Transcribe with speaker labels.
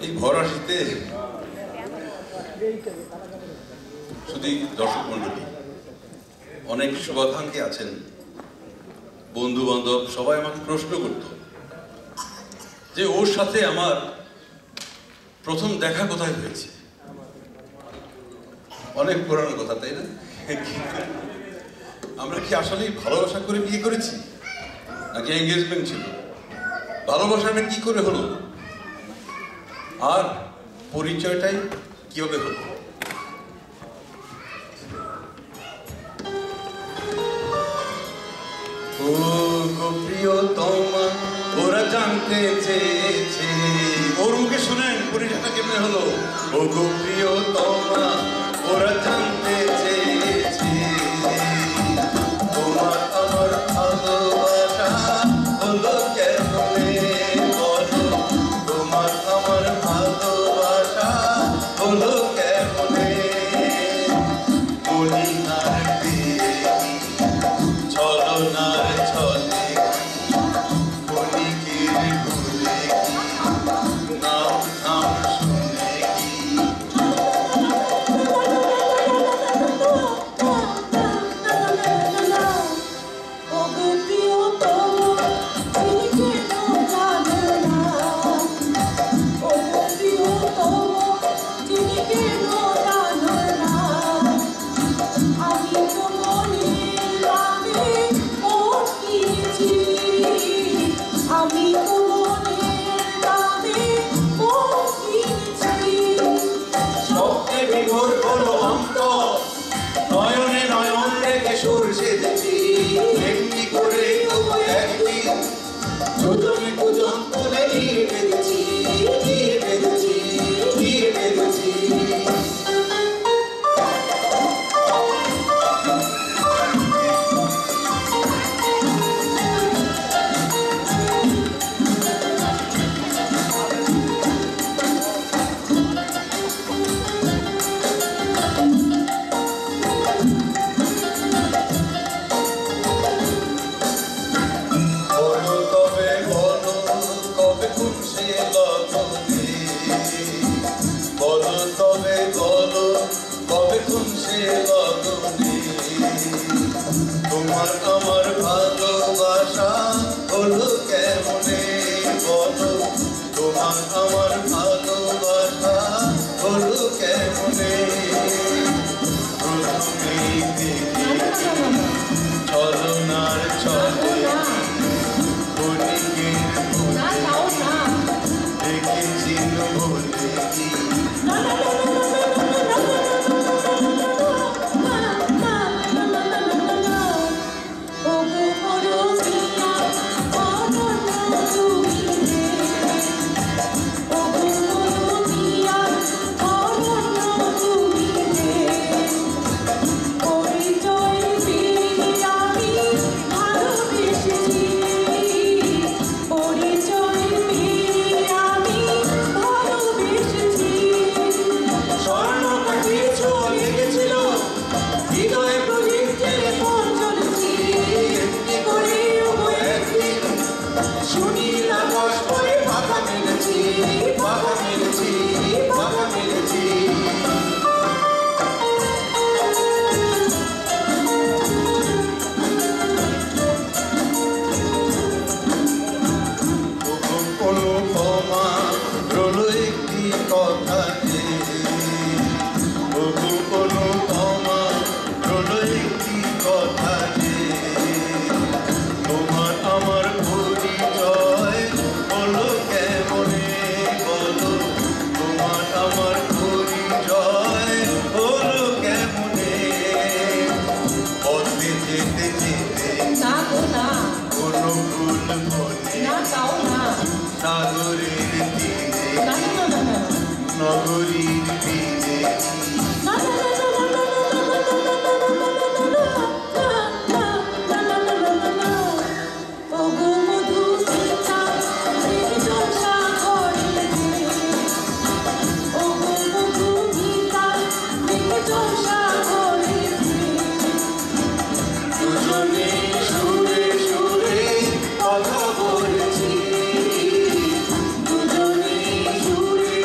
Speaker 1: এই ভরা শীতে শুধু দর্শক মন্ডলী, অনেক শুভাকাঙ্ক্ষী আছেন, বন্ধু বান্ধব সবাই আমাকে প্রশ্ন করত যে ওর সাথে আমার প্রথম দেখা কোথায় হয়েছে। অনেক পুরানো কথা, তাই না? আমরা কি আসলেই ভালোবাসা করে বিয়ে করেছি নাকি এঙ্গেজমেন্ট ছিল? ভালোবাসাটা কি করে হলো আর পরিচয়টাই কিভাবে হলো? ও গো প্রিয়তমা, ওরা জানতে চেয়েছে, ওর মুখে শুনেন পরিচয়টা কেমনে হলো। ও গো প্রিয়তমা, ওরা জানতে চেয়েছে তোমার আমার ভালোবাসা হলো কেমনে, বলো তোমার আমার ভালোবাসা হলো কেমনে। মলিনার দিয়ে ছলনার ছলে কলিকের ভুলে নাম নাম শুনে তোমার আমার ভালোবাসা হলো কেমনে, বলো তোমার আমার ভালোবাসা হলো কেমনে। প্রথমেই দেখি ছলনার ছলে কলিকের ভুলে দেখেছি বলে কি কথা বলেছি, দুজনে সুরে